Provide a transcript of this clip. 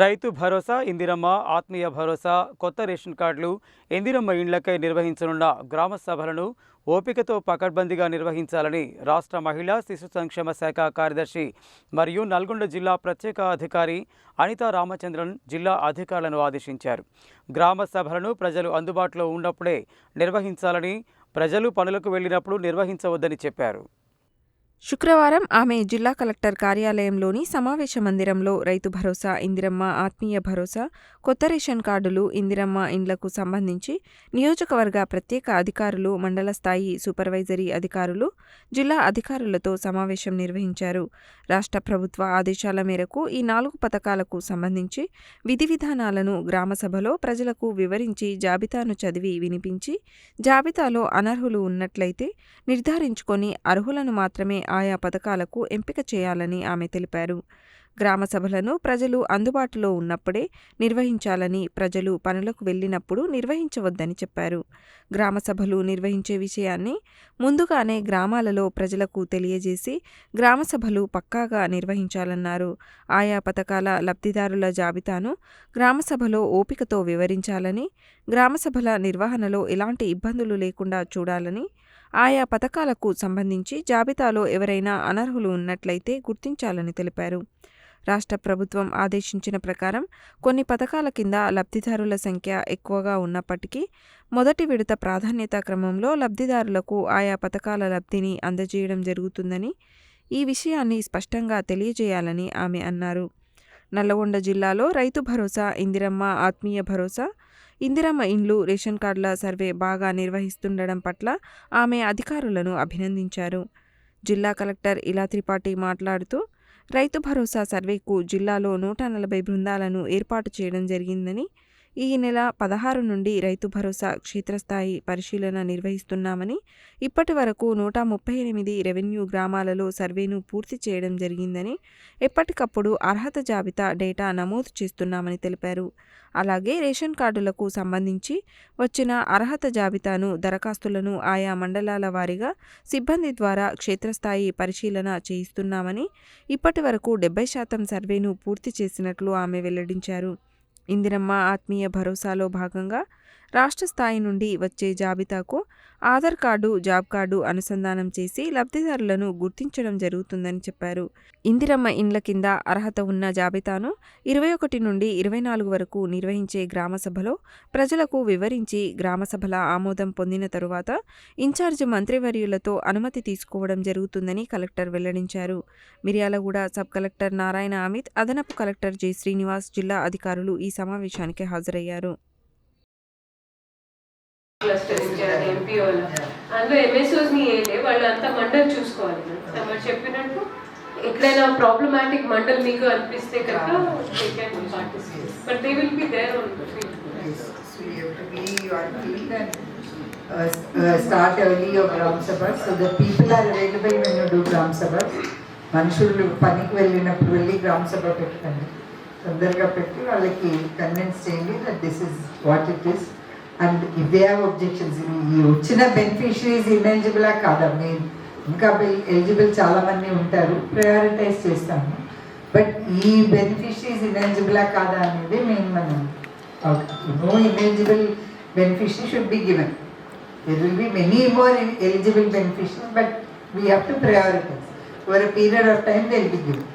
రైతు భరోసా, ఇందిరమ్మ, ఆత్మీయ భరోసా, కొత్త రేషన్ కార్డులు, ఇందిరమ్మ ఇండ్లకై నిర్వహించనున్న గ్రామ సభలను ఓపికతో పకడ్బందీగా నిర్వహించాలని రాష్ట్ర మహిళా శిశు సంక్షేమ శాఖ కార్యదర్శి మరియు నల్గొండ జిల్లా ప్రత్యేక అధికారి అనితా రామచంద్రన్ జిల్లా అధికారులను ఆదేశించారు. గ్రామ సభలను ప్రజలు అందుబాటులో ఉన్నప్పుడే నిర్వహించాలని, ప్రజలు పనులకు వెళ్లినప్పుడు నిర్వహించవద్దని చెప్పారు. శుక్రవారం ఆమె జిల్లా కలెక్టర్ కార్యాలయంలోని సమావేశ మందిరంలో రైతు భరోసా, ఇందిరమ్మ, ఆత్మీయ భరోసా, కొత్త రేషన్ కార్డులు, ఇందిరమ్మ ఇండ్లకు సంబంధించి నియోజకవర్గ ప్రత్యేక అధికారులు, మండల స్థాయి సూపర్వైజరీ అధికారులు, జిల్లా అధికారులతో సమావేశం నిర్వహించారు. రాష్ట్ర ప్రభుత్వ ఆదేశాల మేరకు ఈ 4 పథకాలకు సంబంధించి విధి విధానాలను గ్రామసభలో ప్రజలకు వివరించి జాబితాను చదివి వినిపించి, జాబితాలో అనర్హులు ఉన్నట్లయితే నిర్ధారించుకొని అర్హులను మాత్రమే ఆయా పథకాలకు ఎంపిక చేయాలని ఆమె తెలిపారు. గ్రామ సభలను ప్రజలు అందుబాటులో ఉన్నప్పుడే నిర్వహించాలని, ప్రజలు పనులకు వెళ్లినప్పుడు నిర్వహించవద్దని చెప్పారు. గ్రామ సభలు నిర్వహించే విషయాన్ని ముందుగానే గ్రామాలలో ప్రజలకు తెలియజేసి గ్రామ సభలు పక్కాగా నిర్వహించాలన్నారు. ఆయా పథకాల లబ్ధిదారుల జాబితాను గ్రామ సభలో ఓపికతో వివరించాలని, గ్రామ సభల నిర్వహణలో ఎలాంటి ఇబ్బందులు లేకుండా చూడాలని, ఆయా పథకాలకు సంబంధించి జాబితాలో ఎవరైనా అనర్హులు ఉన్నట్లయితే గుర్తించాలని తెలిపారు. రాష్ట్ర ప్రభుత్వం ఆదేశించిన ప్రకారం కొన్ని పథకాల కింద లబ్ధిదారుల సంఖ్య ఎక్కువగా ఉన్నప్పటికీ మొదటి విడత ప్రాధాన్యత క్రమంలో లబ్ధిదారులకు ఆయా పథకాల లబ్ధిని అందజేయడం జరుగుతుందని, ఈ విషయాన్ని స్పష్టంగా తెలియజేయాలని ఆమె అన్నారు. నల్లగొండ జిల్లాలో రైతు భరోసా, ఇందిరమ్మ, ఆత్మీయ భరోసా, ఇందిరమ్మ ఇండ్లు, రేషన్ కార్డుల సర్వే బాగా నిర్వహిస్తుండడం పట్ల ఆమె అధికారులను అభినందించారు. జిల్లా కలెక్టర్ ఇలా త్రిపాఠి మాట్లాడుతూ, రైతు భరోసా సర్వేకు జిల్లాలో 140 బృందాలను ఏర్పాటు చేయడం జరిగిందని, ఈ నెల 16 నుండి రైతు భరోసా క్షేత్రస్థాయి పరిశీలన నిర్వహిస్తున్నామని, ఇప్పటి వరకు 138 రెవెన్యూ గ్రామాలలో సర్వేను పూర్తి చేయడం జరిగిందని, ఎప్పటికప్పుడు అర్హత జాబితా డేటా నమోదు చేస్తున్నామని తెలిపారు. అలాగే రేషన్ కార్డులకు సంబంధించి వచ్చిన అర్హత జాబితాను, దరఖాస్తులను ఆయా మండలాల వారీగా సిబ్బంది ద్వారా క్షేత్రస్థాయి పరిశీలన చేయిస్తున్నామని, ఇప్పటి వరకు 70% సర్వేను పూర్తి చేసినట్లు ఆమె వెల్లడించారు. ఇందిరమ్మ, ఆత్మీయ భరోసాలో భాగంగా రాష్ట్ర స్థాయి నుండి వచ్చే జాబితాకు ఆధార్ కార్డు, జాబ్ కార్డు అనుసంధానం చేసి లబ్ధిదారులను గుర్తించడం జరుగుతుందని చెప్పారు. ఇందిరమ్మ ఇండ్ల కింద అర్హత ఉన్న జాబితాను 21 నుండి 24 వరకు నిర్వహించే గ్రామసభలో ప్రజలకు వివరించి గ్రామసభల ఆమోదం పొందిన తరువాత ఇన్ఛార్జ్ మంత్రివర్యులతో అనుమతి తీసుకోవడం జరుగుతుందని కలెక్టర్ వెల్లడించారు. మిర్యాలగూడ సబ్ కలెక్టర్ నారాయణ అమిత్, అదనపు కలెక్టర్ జె శ్రీనివాస్, జిల్లా అధికారులు ఈ సమావేశానికి హాజరయ్యారు. అందులో ఎంఎస్ఓస్ని వాళ్ళు అంతా మండల్ చూసుకోవాలి. మరి చెప్పినట్టు ఎక్కడైనా ప్రాబ్లమాటిక్ మండల్ మీకు అనిపిస్తే కనుక but they will be there on the field. Start early your Gram Sabha so the people are available when you do Gram Sabha. మనుషులు పనికి వెళ్ళినప్పుడు వెళ్ళి గ్రామ సభ పెట్టండి, తొందరగా పెట్టి వాళ్ళకి కన్విన్స్ చేయండి that this is what it is. And if they have objections, ఈ వచ్చిన బెనిఫిషరీస్ ఇనెలిజిబుల్ కాదా, మీరు ఇంకా ఎలిజిబుల్ చాలా మంది ఉంటారు, ప్రయారిటైజ్ చేస్తాము. బట్ ఈ బెనిఫిషరీస్ ఇనెలిజిబుల్ కాదా అనేది మేము మనం no ineligible beneficiary should be given. There will be many more eligible beneficiaries but we have to prioritise. Over a period of time they will be given.